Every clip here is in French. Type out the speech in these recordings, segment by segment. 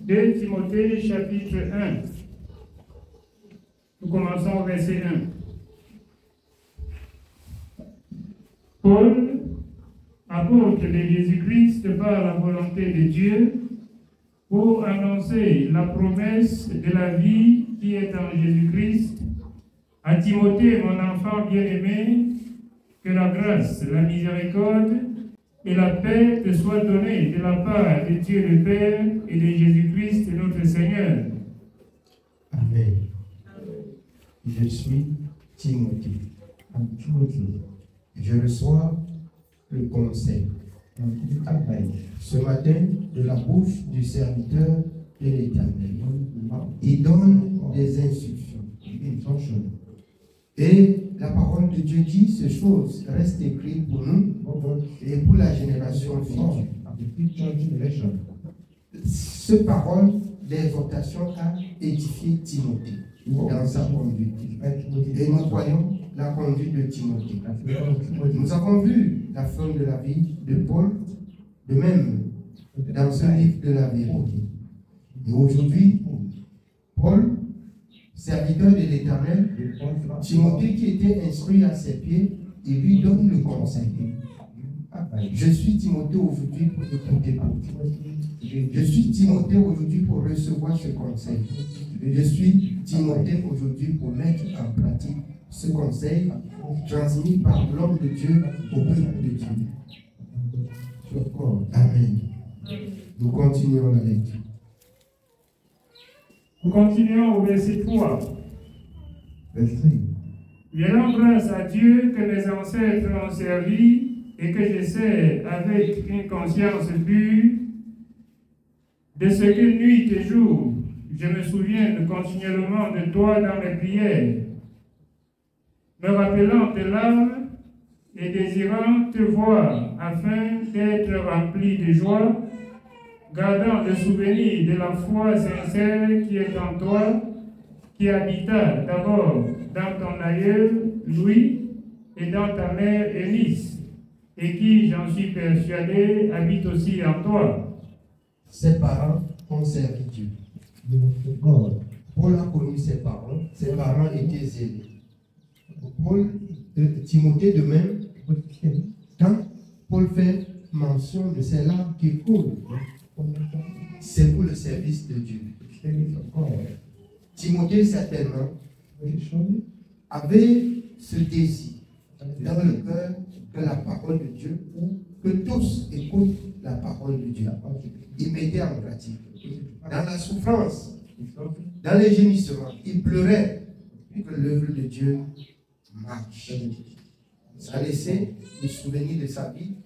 2 Timothée chapitre 1. Nous commençons au verset 1. Paul, apôtre de Jésus-Christ par la volonté de Dieu, pour annoncer la promesse de la vie qui est en Jésus-Christ, à Timothée, mon enfant bien-aimé, que la grâce, la miséricorde et la paix te soient données de la part de Dieu le Père et de Jésus-Christ notre Seigneur. Amen. Je suis Timothée. Je reçois le conseil ce matin de la bouche du serviteur de l'Éternel. Il donne des instructions. Et la parole de Dieu dit, ces choses restent écrites pour nous et pour la génération future. Cette parole d'exhortation a édifié Timothée dans sa conduite. Et nous voyons la conduite de Timothée. Nous avons vu la fin de la vie de Paul, de même dans ce livre de la vérité. Et aujourd'hui, Paul, serviteur de l'Éternel, Timothée qui était instruit à ses pieds, il lui donne le conseil. Je suis Timothée aujourd'hui pour écouter Paul. Je suis Timothée aujourd'hui pour recevoir ce conseil. Je suis Timothée aujourd'hui pour mettre en pratique ce conseil transmis par l'homme de Dieu au peuple de Dieu. Amen. Nous continuons la lecture. Nous continuons au verset 3. Rendons grâce à Dieu que mes ancêtres ont servi et que je sais avec une conscience pure de ce que nuit et jour je me souviens continuellement de toi dans mes prières, me rappelant tes larmes et désirant te voir afin d'être rempli de joie, gardant le souvenir de la foi sincère qui est en toi, qui habita d'abord dans ton aïeul Louis et dans ta mère Eunice, et qui, j'en suis persuadé, habite aussi en toi. Ses parents ont servi Dieu. Paul a connu ses parents étaient zélés. Timothée de même, quand Paul fait mention de ces larmes qui coulent, c'est pour le service de Dieu. Timothée certainement avait ce désir dans le cœur que la parole de Dieu, que tous écoutent la parole de Dieu. Il mettait en pratique. Dans la souffrance, dans les gémissements, il pleurait que l'œuvre de Dieu marche. Ça laissait le souvenir de sa vie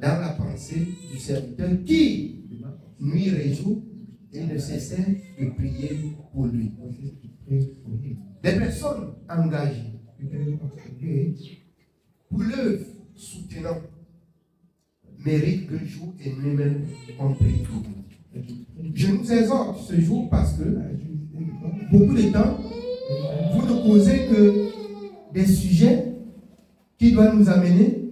dans la pensée du serviteur qui, nuit et jour, et ne cessait de prier pour lui. Des personnes engagées pour l'œuvre soutenant méritent que jour et nuit même on prie pour nous. Je nous exhorte ce jour parce que beaucoup de temps, vous ne causez que des sujets qui doivent nous amener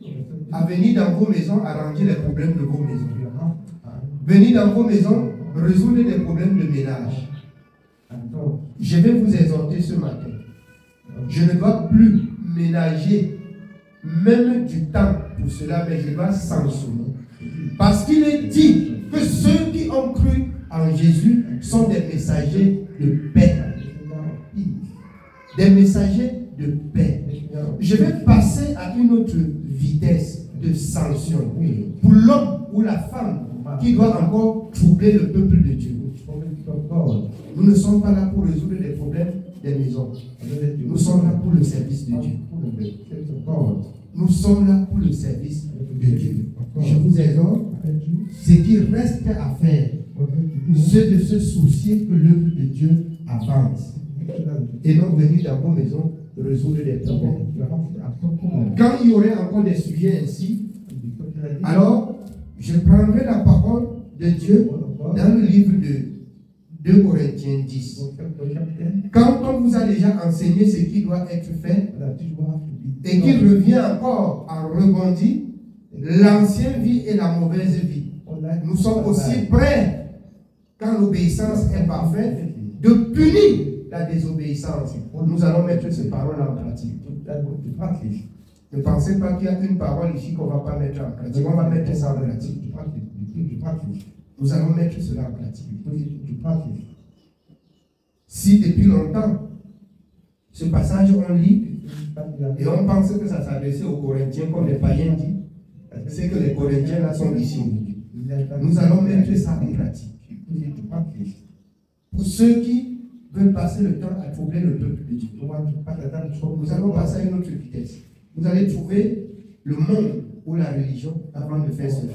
à venir dans vos maisons arranger les problèmes de vos maisons. Venir dans vos maisons résoudre des problèmes de ménage. Je vais vous exhorter ce matin. Je ne dois plus ménager même du temps pour cela, mais je dois sanctionner. Parce qu'il est dit que ceux qui ont cru en Jésus sont des messagers de paix. Des messagers de paix. Je vais passer à une autre vitesse de sanction pour l'homme ou la femme qui doit encore troubler le peuple de Dieu. Nous ne sommes pas là pour résoudre les problèmes des maisons. Nous sommes là pour le service de Dieu. Nous sommes là pour le service de Dieu. Je vous exhorte, ce qui reste à faire, c'est de se soucier que l'œuvre de Dieu avance. Et non venir dans vos maisons résoudre les problèmes. Quand il y aurait encore des sujets ainsi, alors je prendrai la parole de Dieu dans le livre de 2 Corinthiens 10. Quand on vous a déjà enseigné ce qui doit être fait et qu'il revient encore en rebondi, l'ancienne vie et la mauvaise vie, nous sommes aussi prêts quand l'obéissance est parfaite, de punir la désobéissance. Nous allons mettre ces paroles en pratique. Ne pensez pas qu'il y a une parole ici qu'on ne va pas mettre en pratique. On va mettre ça en pratique. Nous allons mettre cela en pratique. Si depuis longtemps, ce passage on lit et on pense que ça s'adressait aux Corinthiens comme les païens disent, c'est que les Corinthiens là sont ici. Nous allons mettre ça en pratique. Pour ceux qui veulent passer le temps à troubler le peuple de Dieu, nous allons passer à une autre vitesse. Vous allez trouver le monde ou la religion avant de faire cela.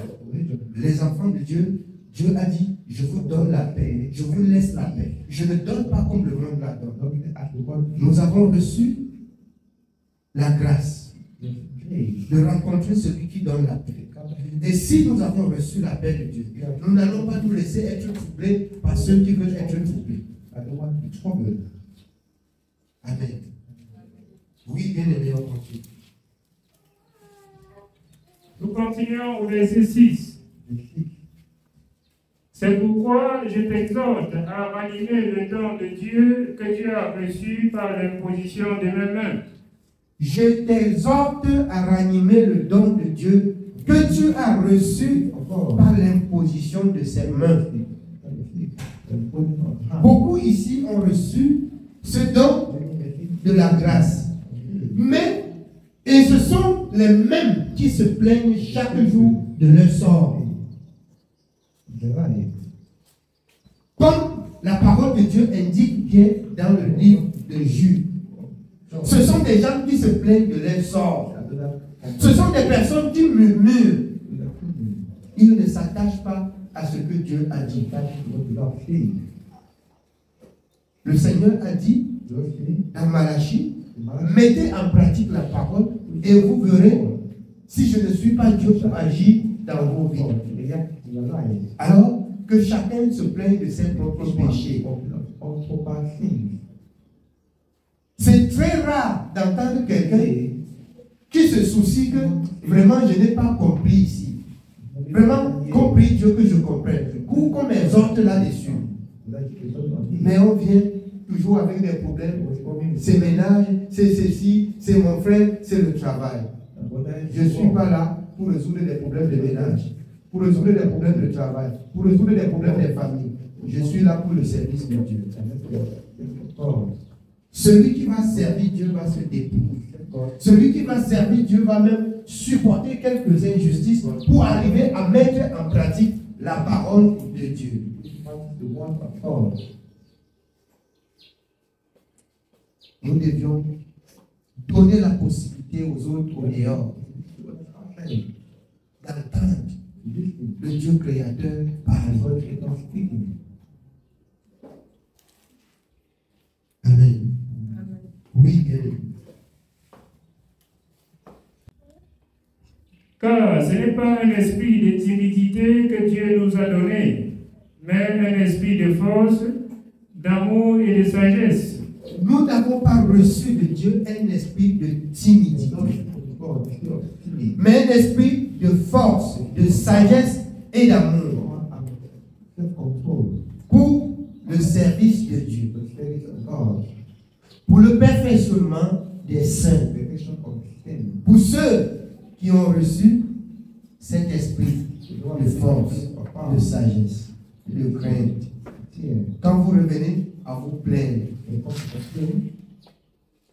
Les enfants de Dieu, Dieu a dit, je vous donne la paix, je vous laisse la paix. Je ne donne pas comme le monde la donne. Nous avons reçu la grâce de rencontrer celui qui donne la paix. Et si nous avons reçu la paix de Dieu, nous n'allons pas nous laisser être troublés par ceux qui veulent être troublés. Amen. Oui, bien aimé, on continue. Nous continuons au verset 6. C'est pourquoi je t'exhorte à ranimer le don de Dieu que tu as reçu par l'imposition de mes mains. Je t'exhorte à ranimer le don de Dieu que tu as reçu par l'imposition de ses mains. Beaucoup ici ont reçu ce don de la grâce. Mais, et ce sont les mêmes qui se plaignent chaque jour de leur sort. Comme la parole de Dieu indique bien dans le livre de Jude. Ce sont des gens qui se plaignent de leur sort. Ce sont des personnes qui murmurent. Ils ne s'attachent pas à ce que Dieu a dit. Le Seigneur a dit dans Malachie, mettez en pratique la parole et vous verrez si je ne suis pas Dieu pour agir dans vos vies. Alors que chacun se plaigne de ses propres péchés. C'est très rare d'entendre quelqu'un qui se soucie que vraiment je n'ai pas compris ici. Vraiment compris Dieu que je comprenne. Ou qu'on m'exhorte là-dessus. Mais on vient toujours avec des problèmes. C'est ménage, c'est ceci, c'est mon frère, c'est le travail. Je ne suis pas là pour résoudre les problèmes de ménage, pour résoudre les problèmes de travail, pour résoudre les problèmes des familles. Je suis là pour le service de Dieu. Celui qui va servir Dieu va se dépouiller. Celui qui va servir Dieu va même supporter quelques injustices pour arriver à mettre en pratique la parole de Dieu. Nous devions donner la possibilité aux autres au dehors d'entendre le Dieu créateur parler. Amen. Oui, bien. Car ce n'est pas un esprit de timidité que Dieu nous a donné, mais un esprit de force, d'amour et de sagesse. Nous n'avons pas reçu de Dieu un esprit de timidité, mais un esprit de force, de sagesse et d'amour pour le service de Dieu, pour le perfectionnement des saints, pour ceux qui ont reçu cet esprit de force, de sagesse, de crainte. Quand vous revenez à vous plaindre,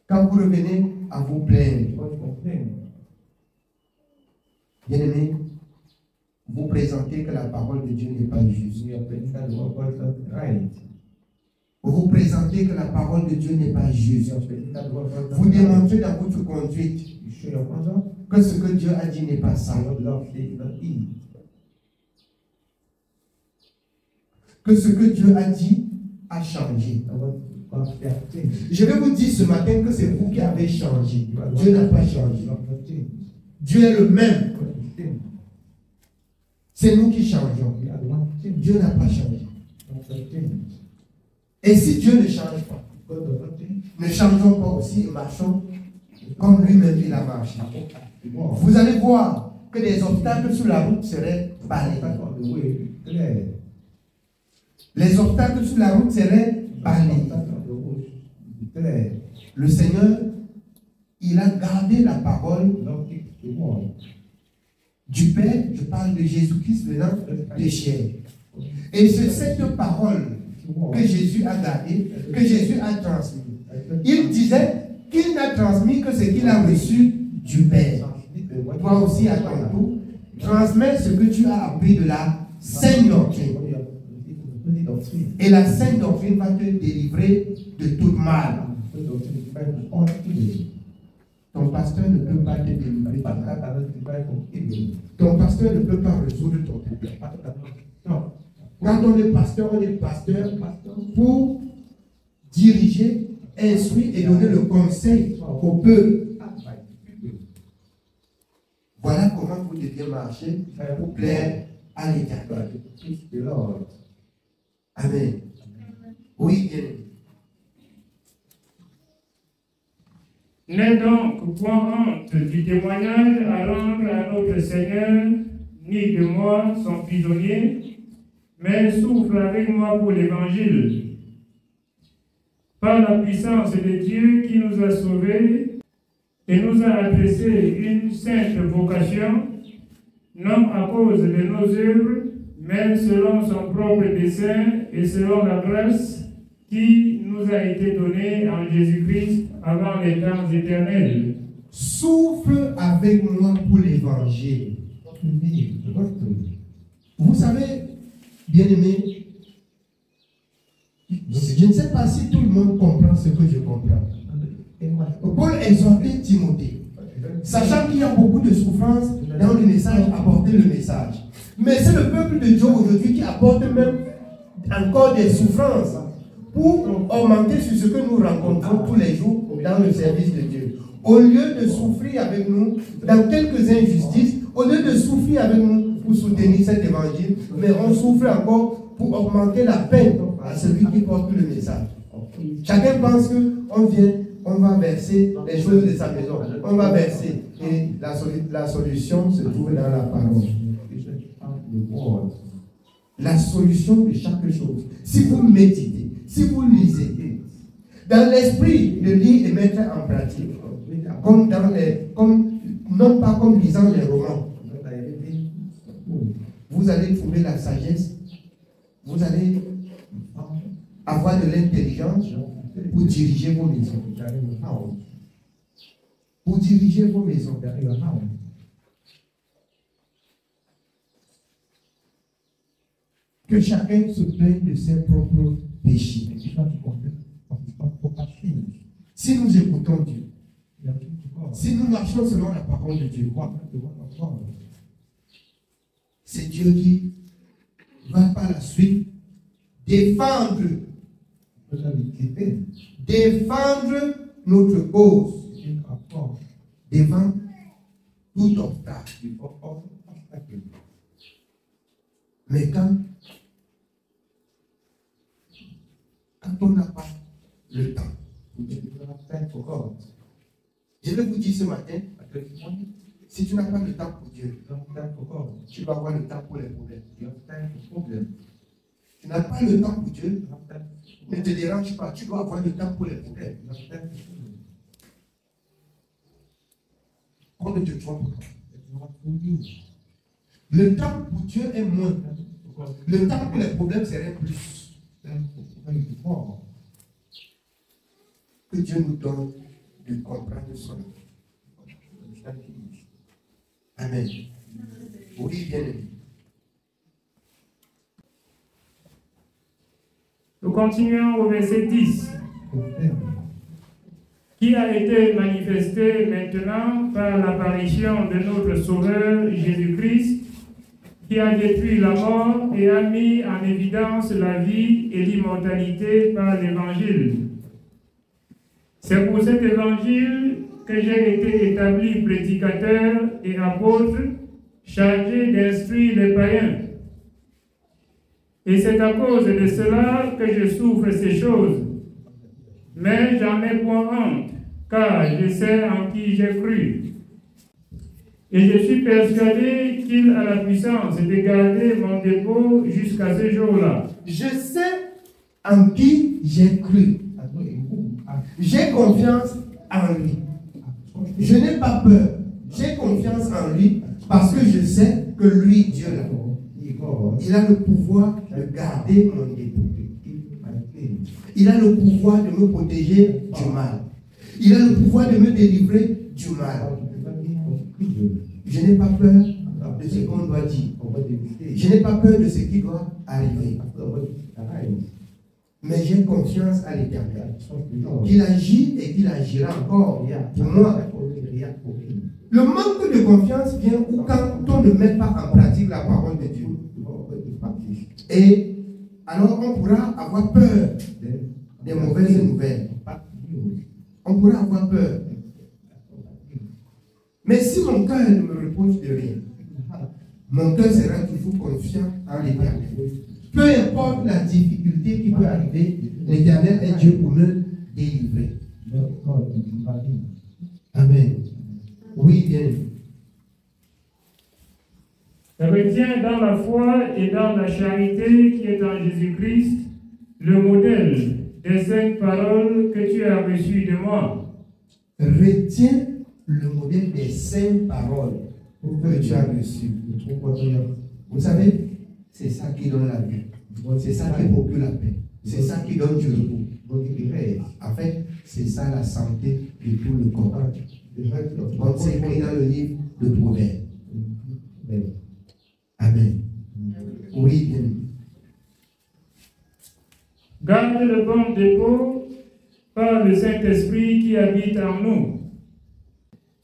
quand vous revenez à vous plaindre, bien aimé, vous présentez que la parole de Dieu n'est pas juste. Vous présentez que la parole de Dieu n'est pas juste. Vous démontrez dans votre conduite que ce que Dieu a dit n'est pas ça. Que ce que Dieu a dit a changé. Je vais vous dire ce matin que c'est vous qui avez changé. Dieu n'a pas changé. Dieu est le même. C'est nous qui changeons. Dieu n'a pas changé. Et si Dieu ne change pas, ne changeons pas aussi et marchons comme lui-même il a marché. Vous allez voir que des obstacles sur la route seraient balayés. Les obstacles sur la route seraient balayés. Le Seigneur, il a gardé la parole du Père. Je parle de Jésus-Christ venant des chair. Et c'est cette parole que Jésus a gardée, que Jésus a transmise. Il disait qu'il n'a transmis que ce qu'il a reçu du Père. Toi aussi, à ton tour, transmets ce que tu as appris de la sainte doctrine. Et la sainte doctrine va te délivrer de tout mal. Ton pasteur ne peut pas te délivrer. Ton pasteur ne peut pas résoudre ton problème. Quand on est pasteur pour diriger, instruire et donner le conseil au peuple. Voilà comment vous devez marcher pour plaire à l'Éternel. Amen. Oui, bien. N'aie donc point honte du témoignage à rendre à notre Seigneur, ni de moi, son prisonnier, mais souffre avec moi pour l'Évangile. Par la puissance de Dieu qui nous a sauvés et nous a adressé une sainte vocation, non à cause de nos œuvres, mais selon son propre dessein et selon la grâce qui nous a été donnée en Jésus-Christ avant les temps éternels. Souffle avec moi pour l'Évangile. Vous savez, bien-aimés, je ne sais pas si tout le monde comprend ce que je comprends. Paul exhortait Timothée, sachant qu'il y a beaucoup de souffrance dans le message, apporter le message. Mais c'est le peuple de Dieu aujourd'hui qui apporte même encore des souffrances pour augmenter sur ce que nous rencontrons tous les jours dans le service de Dieu. Au lieu de souffrir avec nous dans quelques injustices, au lieu de souffrir avec nous pour soutenir cet évangile, mais on souffre encore pour augmenter la peine à celui qui porte le message. Chacun pense qu'on vient, on va verser les choses de sa maison, on va verser, et la solution se trouve dans la parole. La solution de chaque chose. Si vous méditez, si vous lisez, dans l'esprit de lire et mettre en pratique, non pas comme lisant les romans, vous allez trouver la sagesse, vous allez avoir de l'intelligence pour diriger vos maisons. Pour diriger vos maisons. Que chacun se plaigne de ses propres péchés. Si nous écoutons Dieu, si nous marchons selon la parole de Dieu, c'est Dieu qui va par la suite défendre notre cause devant tout obstacle. Mais quand on n'a pas le temps, je vais vous dire ce matin, si tu n'as pas le temps pour Dieu, tu vas avoir le temps pour les problèmes. Tu n'as pas le temps pour Dieu, ne te dérange pas, tu dois avoir le temps pour les problèmes. On ne te trompe pas. Le temps pour Dieu est moins. Le temps pour les problèmes serait plus. Que Dieu nous donne de comprendre cela. Amen. Oui, bien aimé. Nous continuons au verset 10. Qui a été manifesté maintenant par l'apparition de notre Sauveur Jésus-Christ, qui a détruit la mort et a mis en évidence la vie et l'immortalité par l'Évangile. C'est pour cet Évangile que j'ai été établi prédicateur et apôtre, chargé d'instruire les païens. Et c'est à cause de cela que je souffre ces choses. Mais j'en ai point honte, car je sais en qui j'ai cru. Et je suis persuadé qu'il a la puissance de garder mon dépôt jusqu'à ce jour-là. Je sais en qui j'ai cru. J'ai confiance en lui. Je n'ai pas peur. J'ai confiance en lui parce que je sais que lui, Dieu, là, il a le pouvoir de garder mon dépôt. Il a le pouvoir de me protéger du mal. Il a le pouvoir de me délivrer du mal. Je n'ai pas peur de ce qu'on doit dire. Je n'ai pas peur de ce qui doit arriver. Mais j'ai confiance à l'Éternel. Qu'il agit et qu'il agira encore pour moi. Le manque de confiance vient quand on ne met pas en pratique la parole de Dieu. Et alors on pourra avoir peur des mauvaises nouvelles. On pourra avoir peur. Mais si mon cœur ne me repose de rien, mon cœur sera toujours confiant en l'Éternel. Peu importe la difficulté qui peut arriver, l'Éternel est Dieu pour me délivrer. Amen. Oui, bien. Retiens dans la foi et dans la charité qui est en Jésus-Christ le modèle des saintes paroles que tu as reçues de moi. Retiens le modèle des saintes paroles que tu as reçues. Vous savez, c'est ça qui donne la vie. C'est ça qui procure la paix. C'est ça qui donne du repos. En fait, c'est ça la santé de tout le corps. Comme c'est écrit dans le livre de Proverbes. Amen. Oui, bien. Garde le bon dépôt par le Saint-Esprit qui habite en nous.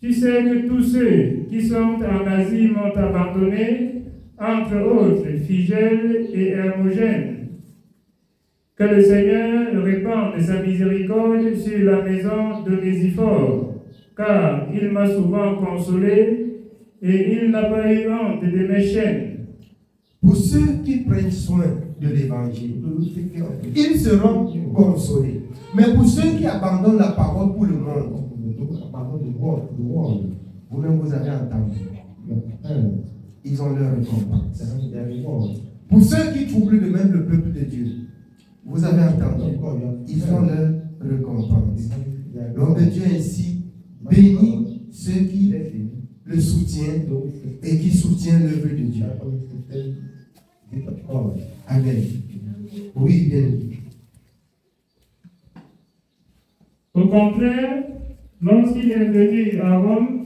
Tu sais que tous ceux qui sont en Asie m'ont abandonné, entre autres Figel et Hermogène. Que le Seigneur répande sa miséricorde sur la maison de Nésiphore, car il m'a souvent consolé et il n'a pas eu honte de mes chaînes. Pour ceux qui prennent soin de l'évangile, ils seront consolés. Mais pour ceux qui abandonnent la parole pour le monde, vous-même vous avez entendu, ils ont leur récompense. Pour ceux qui troublent de même le peuple de Dieu, vous avez entendu, ils ont leur récompense. L'homme de Dieu ainsi bénit ceux qui le soutiennent et qui soutiennent l'œuvre de Dieu. Amen. Oui, bien. Au contraire, lorsqu'il est venu à Rome,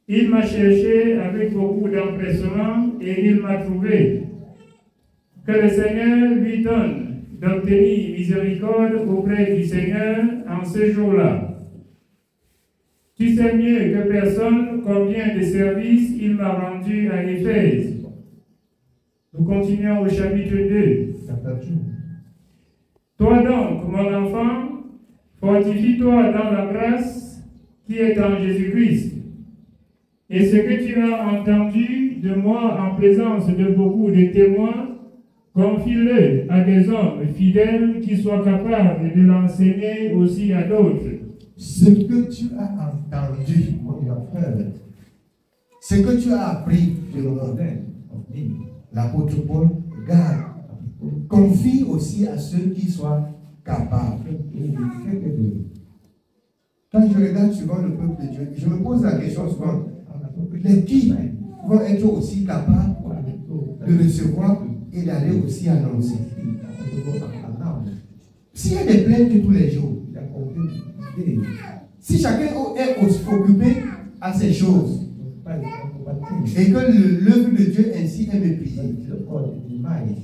il m'a cherché avec beaucoup d'empressement et il m'a trouvé. Que le Seigneur lui donne d'obtenir miséricorde auprès du Seigneur en ce jour-là. Tu sais mieux que personne combien de services il m'a rendu à Éphèse. Nous continuons au chapitre 2. Toi donc, mon enfant, fortifie-toi dans la grâce qui est en Jésus-Christ. Et ce que tu as entendu de moi en présence de beaucoup de témoins, confie-le à des hommes fidèles qui soient capables de l'enseigner aussi à d'autres. Ce que tu as entendu, mon frère, ce que tu as appris de moi, l'apôtre Paul, garde, confie aussi à ceux qui soient capables. Quand je regarde souvent le peuple de Dieu, je me pose la question souvent, les qui vont être aussi capables de recevoir et d'aller aussi annoncer. S'il y a des plaintes tous les jours, si chacun est aussi occupé à ces choses, et que l'œuvre de Dieu ainsi est méprisée,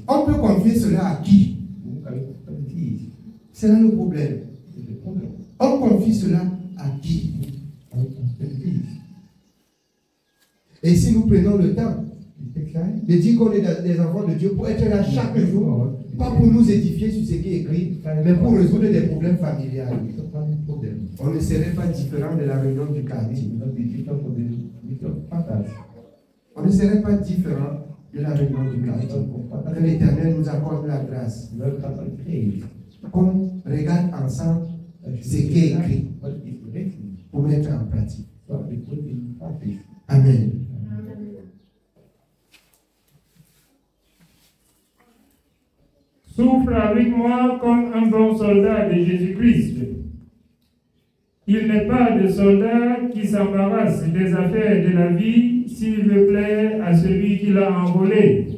on peut confier cela à qui? C'est là le problème. On confie cela à qui? Et si nous prenons le temps de dire qu'on est des enfants de Dieu pour être là chaque jour, pas pour nous édifier sur ce qui est écrit, mais pour résoudre des problèmes familiales, on ne serait pas différent de la réunion du quartier. On ne serait pas différent de la réunion du quartier. Que l'Éternel nous accorde la grâce. Qu'on regarde ensemble ce qui est écrit pour mettre en pratique. Amen. souffre avec moi comme un bon soldat de Jésus-Christ. Il n'est pas de soldat qui s'embarrasse des affaires de la vie s'il veut plaire à celui qui l'a enrôlé.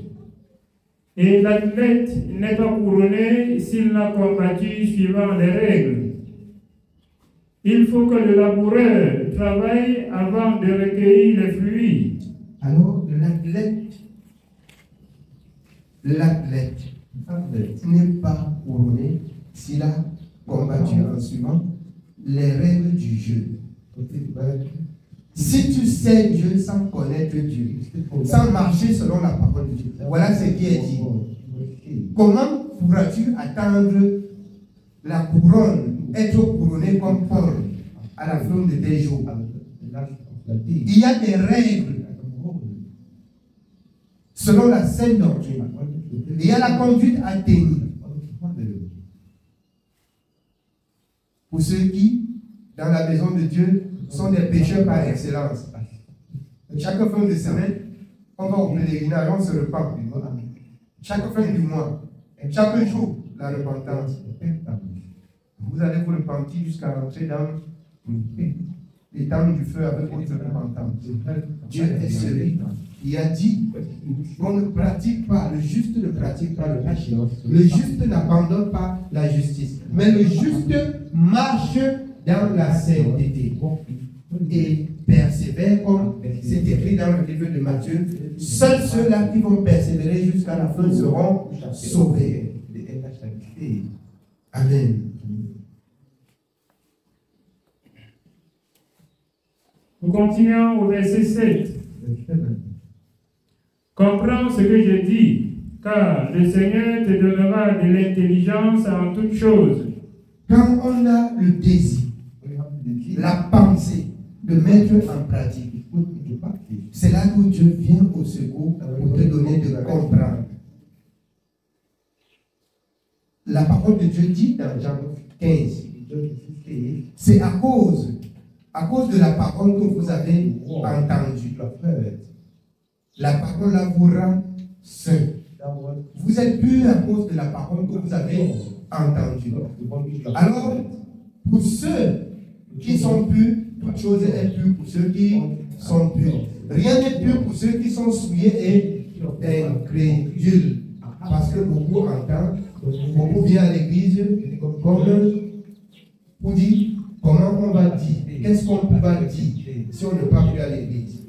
Et l'athlète n'est pas couronné s'il n'a combattu suivant les règles. Il faut que le laboureur travaille avant de recueillir les fruits. Alors, l'athlète n'est pas couronné s'il a combattu en suivant les règles du jeu. Si tu sais Dieu sans connaître Dieu, sans marcher selon la parole de Dieu, voilà ce qui est dit. Comment pourras-tu attendre la couronne, être couronné comme Paul à la fin de tes jours? Il y a des règles selon la sainte doctrine. Il y a la conduite à tenir. Pour ceux qui, dans la maison de Dieu, sont des pécheurs par excellence. Chaque fin de semaine, on va au pèlerinage, on se repent. Chaque fin du mois, chaque jour, la repentance. Vous allez vous repentir jusqu'à rentrer dans les temps du feu avec votre repentance. Dieu est celui qui a dit qu'on ne pratique pas, le juste ne pratique pas le péché. Le juste n'abandonne pas la justice. Mais le juste marche dans la sainteté et persévère, comme c'est écrit dans le livre de Matthieu. Seuls ceux-là qui vont persévérer jusqu'à la fin seront sauvés. Amen. Nous continuons au verset 7. Comprends ce que je dis, car le Seigneur te donnera de l'intelligence en toutes choses. Quand on a le désir, la pensée de mettre en pratique, c'est là que Dieu vient au secours pour te donner de comprendre. La parole de Dieu dit dans Jean 15, c'est à cause de la parole que vous avez entendue. La parole là vous rend saint. Vous êtes purs à cause de la parole que vous avez entendue. Alors, pour ceux qui sont purs, toute chose est pure pour ceux qui sont purs. Rien n'est pur pour ceux qui sont souillés et incrédules. Parce que beaucoup entendent, beaucoup viennent à l'église comme pour dire comment on va dire, qu'est-ce qu'on va dire si on ne va plus à l'église.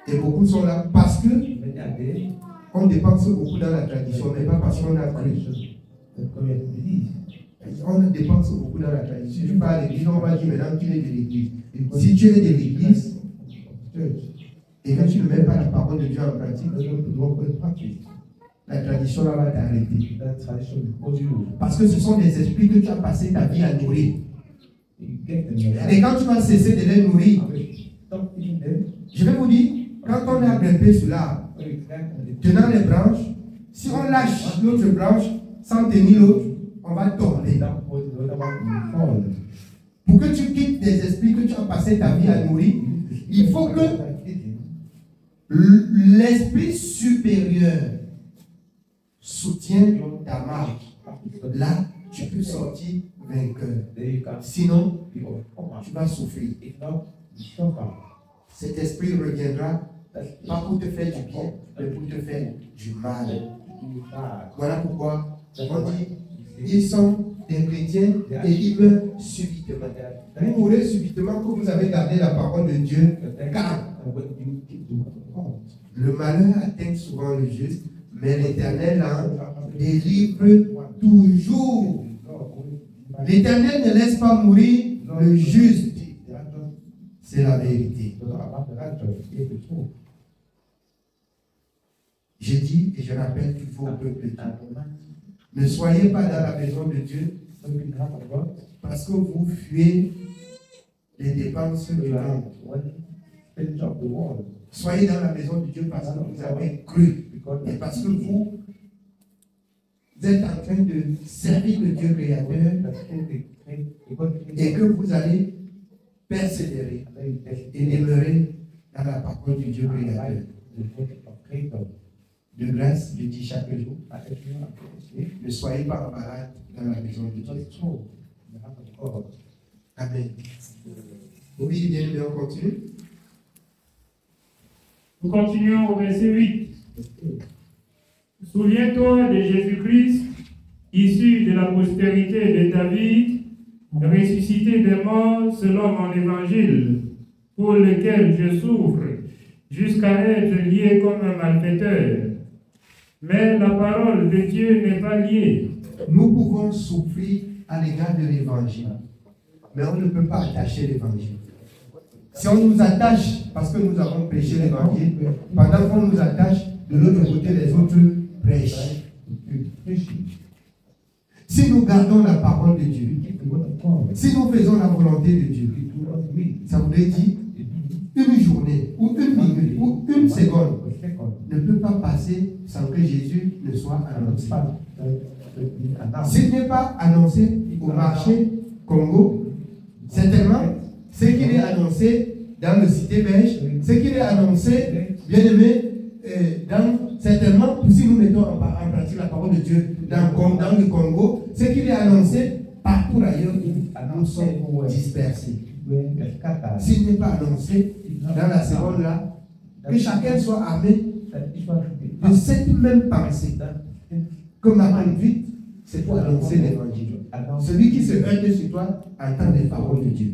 Et beaucoup sont là parce que on dépense beaucoup dans la tradition, mais pas parce qu'on a cru. On dépense beaucoup dans la tradition. Si tu vas à l'église, on va dire maintenant tu es de l'église. Si tu es de l'église, et quand tu ne mets pas la parole de Dieu en pratique, la tradition là va t'arrêter. Parce que ce sont des esprits que tu as passé ta vie à nourrir. Et quand tu vas cesser de les nourrir, je vais vous dire, quand on a grimpé sur l'arbre, tenant les branches, si on lâche l'autre branche sans tenir l'autre, on va tomber. Pour que tu quittes des esprits que tu as passé ta vie à nourrir, il faut que l'esprit supérieur soutienne ta marche. Là, tu peux sortir vainqueur. Sinon, tu vas souffrir. Cet esprit reviendra pas pour te faire du bien, mais pour te faire du mal. Voilà pourquoi on dit ils sont des chrétiens et ils meurent subitement. Vous mourrez subitement que vous avez gardé la parole de Dieu, car le malheur atteint souvent le juste, mais l'Éternel en délivre toujours. L'Éternel ne laisse pas mourir le juste. C'est la vérité. Je dis et je rappelle qu'il faut peuple de Dieu. Ne soyez pas dans la maison de Dieu parce que vous fuyez les dépenses du monde. Soyez dans la maison de Dieu parce que vous avez cru et parce que vous êtes en train de servir le Dieu créateur et que vous allez persévérer et demeurer dans la parole du Dieu créateur. De grâce, je dis chaque jour, ne soyez pas en balade dans la maison de Dieu. Amen. Oui, bien, on continue. Nous continuons au verset 8. Souviens-toi de Jésus-Christ, issu de la postérité de David, ressuscité des morts selon mon évangile, pour lequel je souffre, jusqu'à être lié comme un malfaiteur. Mais la parole de Dieu n'est pas liée. Nous pouvons souffrir à l'égard de l'évangile, mais on ne peut pas attacher l'évangile. Si on nous attache parce que nous avons prêché l'évangile, pendant qu'on nous attache, de l'autre côté, les autres prêchent. Si nous gardons la parole de Dieu, si nous faisons la volonté de Dieu, ça voudrait dire une journée, ou une minute, ou une seconde ne peut pas passer sans que Jésus ne soit annoncé. S'il n'est pas annoncé au marché Congo, certainement, ce qu'il est annoncé dans le cité belge, ce qu'il est annoncé, bien aimé, certainement, si nous mettons en pratique la parole de Dieu dans le Congo, ce qu'il est annoncé partout ailleurs, nous sommes dispersés. S'il n'est pas annoncé dans la seconde là, que chacun soit armé de cette même pensée que ma conduite, c'est pour annoncer l'évangile. Celui qui se heurte sur toi entend les paroles de Dieu.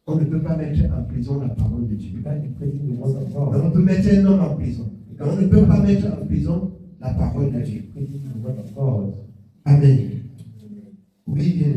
On ne peut pas mettre en prison la parole de Dieu. On peut mettre un homme en prison. Mais on ne peut pas mettre en prison la parole de Dieu. Amen. Oui, bien.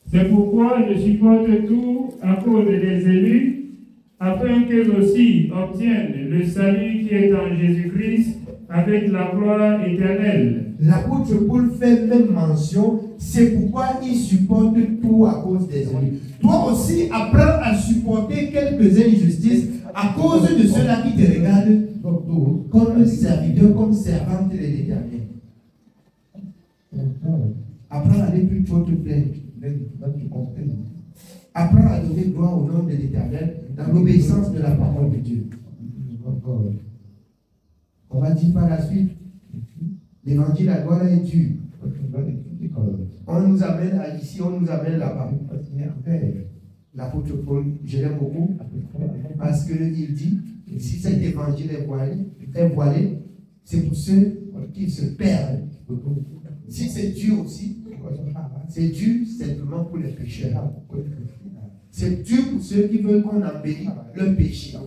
C'est pourquoi je supporte tout à cause des élus, afin qu'eux aussi obtiennent le salut qui est en Jésus-Christ avec la gloire éternelle. L'apôtre Paul fait même mention, c'est pourquoi il supporte tout à cause des élus. Toi aussi, apprends à supporter quelques injustices à cause de ceux-là qui te regardent comme serviteur, comme servante de l'Éternel. Apprends à ne plus trop te plaindre. Apprends à donner gloire au nom de l'Éternel dans l'obéissance de la parole de Dieu. On va dire par la suite, l'évangile à gloire est dur. On nous amène à ici, on nous amène là-bas. L'apôtre Paul, je l'aime beaucoup, parce qu'il dit, si cet évangile est voilé, c'est pour ceux qui se perdent. Si c'est dur aussi, c'est dur simplement pour les pécheurs. C'est dur pour ceux qui veulent qu'on embellisse leur péché.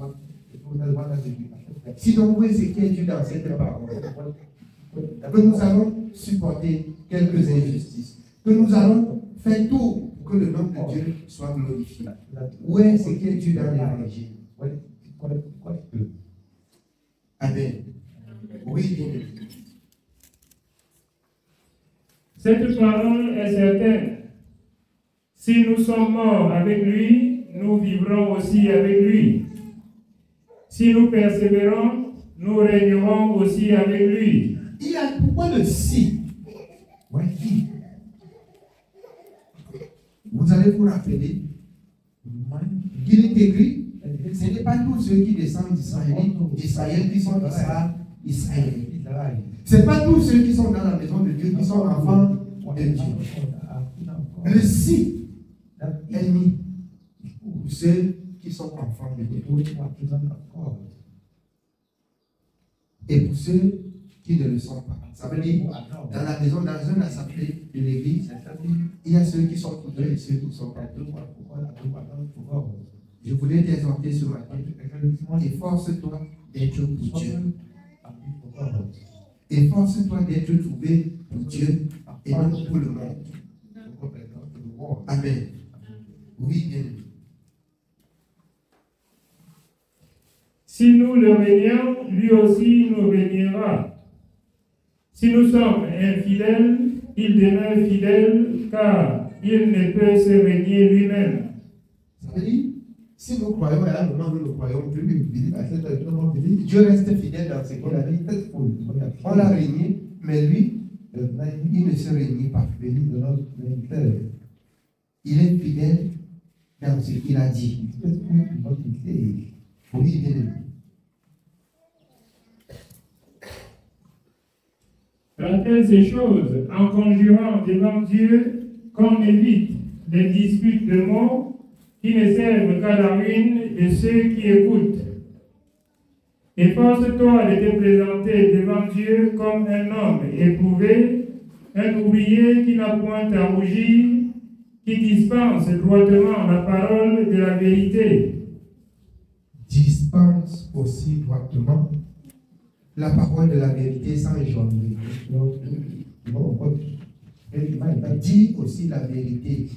Sinon, vous voyez ce qui est dur dans cette parole. Que nous allons supporter quelques injustices. Que nous allons faire tout pour que le nom de Dieu soit glorifié. Où est ce qui est dur dans l'évangile? Amen. Oui, bien. Cette parole est certaine. Si nous sommes morts avec lui, nous vivrons aussi avec lui. Si nous persévérons, nous régnerons aussi avec lui. Il y a pourquoi le si? Vous allez vous rappeler qu'il est écrit, ce n'est pas tous ceux qui descendent d'Israël qui sont Israël. Ce n'est pas tous ceux qui sont dans la maison de Dieu qui sont enfants de Dieu. Le si est mis pour ceux qui sont enfants de Dieu. Et pour ceux qui ne le sont pas. Ça veut dire, dans la maison, dans une assemblée de l'église, il y a ceux qui sont pour Dieu et ceux qui ne sont pas pour Dieu. Je voulais t'exhorter ce matin. Efforce-toi d'être pour Dieu. Efforce-toi d'être trouvé pour Dieu et non pour le monde. Amen. Oui, bien. Si nous le régnons, lui aussi nous régnera. Si nous sommes infidèles, il demeure fidèle, car il ne peut se régner lui-même. Ça veut dire, si nous croyons à un moment où nous ne croyons plus, Dieu reste fidèle dans ce qu'il a dit. On l'a régné, mais lui, il ne se régnit pas. Il est fidèle dans ce qu'il a dit. Oui, bien aimé. Rappelle ces choses en conjurant devant Dieu qu'on évite les disputes de mots qui ne servent qu'à la ruine de ceux qui écoutent. Efforce-toi de te présenter devant Dieu comme un homme éprouvé, un ouvrier qui n'a point à rougir, qui dispense droitement la parole de la vérité. Dispense aussi droitement la parole de la vérité sans éjoindre. Dis aussi la vérité.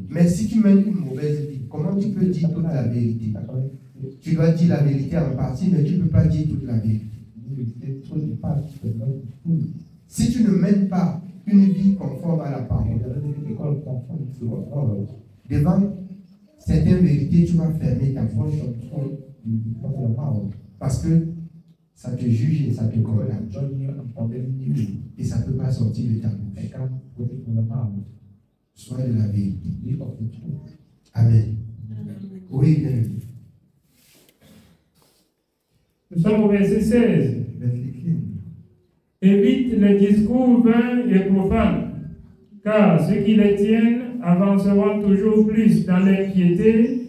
Mais si tu mènes une mauvaise vie, comment tu peux dire toute la vérité? Tu dois dire la vérité en partie, mais tu ne peux pas dire toute la vérité. Si tu ne mènes pas une vie conforme à la parole, devant certaines vérités, tu vas fermer ta bouche. Parce que ça te juge et ça te condamne. Et ça ne peut pas sortir de ta bouche. Sois de la vérité. Amen. Oui, bien. Nous sommes au verset 16. Évite les discours vains et profanes, car ceux qui les tiennent avanceront toujours plus dans l'impiété,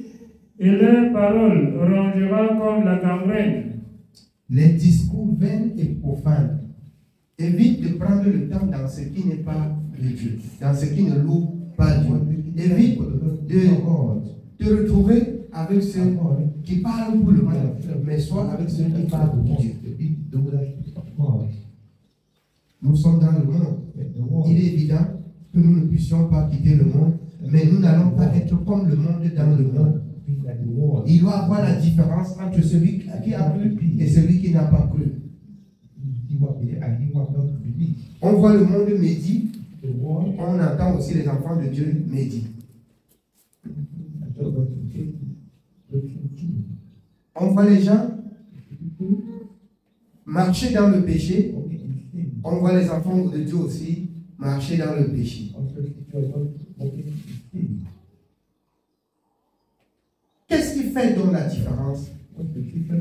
et leur parole rongera comme la gangrène. Les discours vains et profanes. Évite de prendre le temps dans ce qui n'est pas de Dieu, dans ce qui ne loue pas Dieu. Évite de te retrouver avec ceux qui parlent pour le monde, mais soit avec ceux qui parlent pour Dieu. Nous sommes dans le monde. Il est évident que nous ne puissions pas quitter le monde, mais nous n'allons pas être comme le monde dans le monde. Il doit y avoir la différence entre celui qui a cru et celui qui n'a pas cru. On voit le monde médit, on entend aussi les enfants de Dieu médit. On voit les gens marcher dans le péché, on voit les enfants de Dieu aussi marcher dans le péché. Qu'est-ce qui fait donc la différence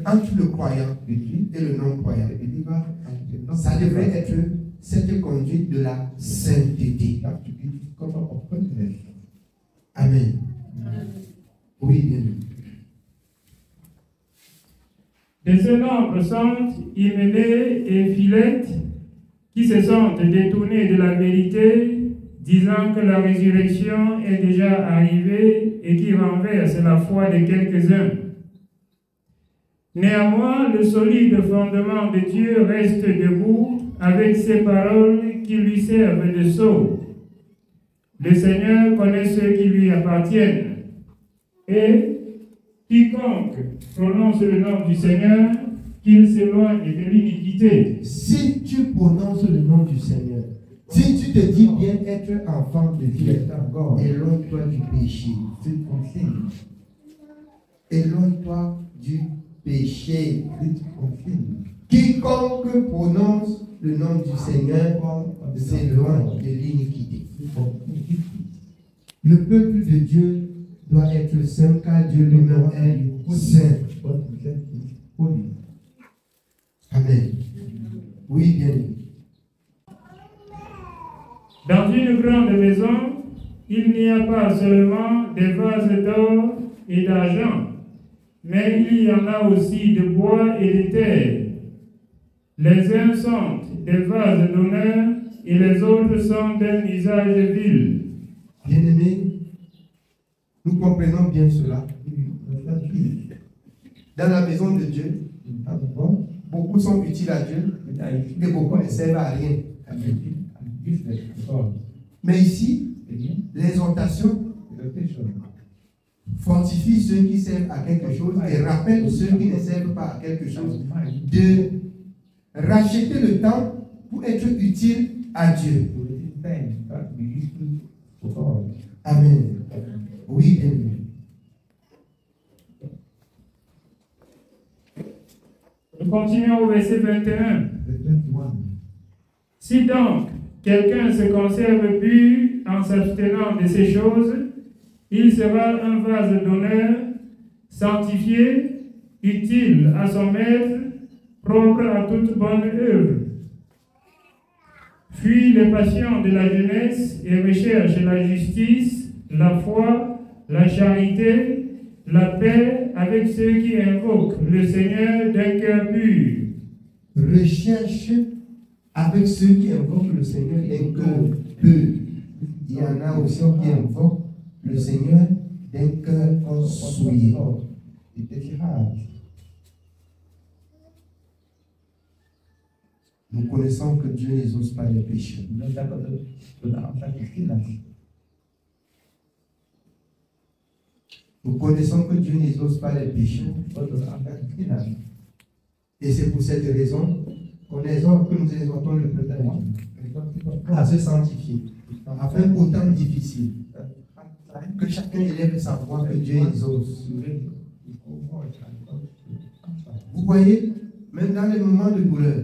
entre le croyant et le non-croyant? Ça devrait être cette conduite de la sainteté. Amen. Oui, bien. De ce nombre sont Hyménée et Philette, qui se sont détournés de la vérité, disant que la résurrection est déjà arrivée et qui renverse la foi de quelques-uns. Néanmoins, le solide fondement de Dieu reste debout avec ces paroles qui lui servent de sceau. Le Seigneur connaît ceux qui lui appartiennent. Et quiconque prononce le nom du Seigneur, qu'il s'éloigne de l'iniquité. Si tu prononces le nom du Seigneur, si tu te dis bien être enfant de Dieu, éloigne-toi du péché. Éloigne-toi du péché. Quiconque prononce le nom du Seigneur s'éloigne de l'iniquité. Le peuple de Dieu doit être saint car Dieu lui-même est saint. Amen. Oui, bien. Dans une grande maison, il n'y a pas seulement des vases d'or et d'argent, mais il y en a aussi de bois et de terre. Les uns sont des vases d'honneur et les autres sont d'un usage vil. Bien-aimés, nous comprenons bien cela. Dans la maison de Dieu, beaucoup sont utiles à Dieu et beaucoup ne servent à rien. Mais ici, l'exhortation fortifie ceux qui servent à quelque chose et rappelle ceux qui ne servent pas à quelque chose de racheter le temps pour être utile à Dieu. Amen. Oui, bien. Nous continuons au verset 21. Si donc quelqu'un se conserve pur en s'abstenant de ces choses, Il sera un vase d'honneur, sanctifié, utile à son maître, propre à toute bonne œuvre. Fuis les passions de la jeunesse et recherche la justice, la foi, la charité, la paix avec ceux qui invoquent le Seigneur d'un cœur pur. Recherche avec ceux qui invoquent le Seigneur d'un cœur pur. Il y en a aussi qui invoquent le Seigneur d'un cœur souillé. Nous connaissons que Dieu n'exauce pas les péchés. Nous connaissons que Dieu n'exauce pas les péchés. Et c'est pour cette raison que nous exhortons le peuple à se sanctifier, afin qu'au temps difficile, que chacun élève sa voix que Dieu exauce. Vous voyez, même dans les moments de douleur,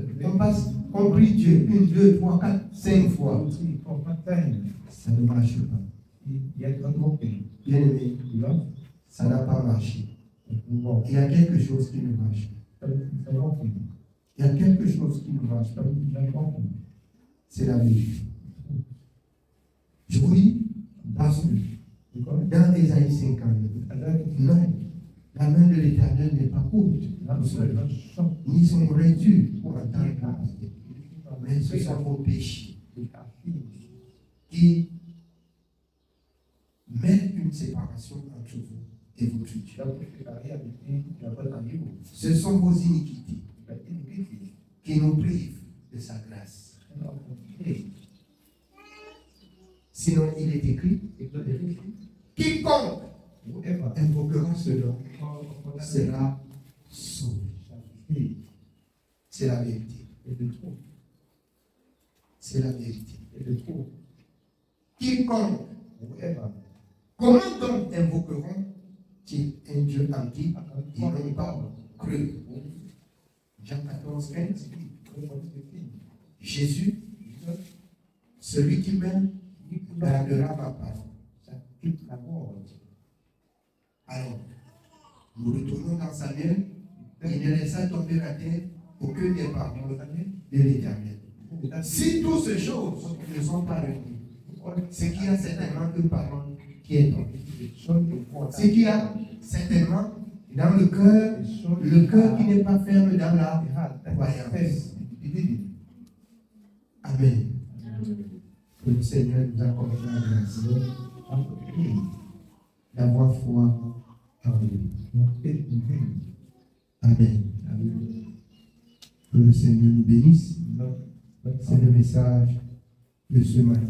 on prie Dieu 1, 2, 3, 4, 5 fois. Ça ne marche pas. Bien aimé, ça n'a pas marché. Il y a quelque chose qui ne marche pas. Il y a quelque chose qui ne marche pas. C'est la vérité. Je vous dis, parce que dans Ésaïe 59, non, la main de l'Éternel n'est pas courte, ni son oreille dure pour entendre la parole. Mais ce sont vos péchés qui mettent une séparation entre vous et votre Dieu. Ce sont vos iniquités qui nous privent de sa grâce. Sinon, il est écrit, quiconque invoquera ce nom sera sauvé. C'est la vérité. C'est la vérité. Quiconque. Comment donc invoqueront-ils un Dieu en qui ils n'ont pas cru? Jean 14, 15. Jésus, celui qui m'aime, gardera ma parole. Alors, nous retournons dans Samuel, il ne laissa tomber la terre aucun des paroles de l'Éternel. Si toutes ces choses ne sont pas réunies, c'est qu'il y a certainement une parole qui est tombée. C'est qu'il y a certainement dans le cœur qui n'est pas ferme dans la croyance. Amen. Que le Seigneur nous accorde la grâce d'avoir foi en lui. Amen. Que le Seigneur nous bénisse. C'est le message de ce matin.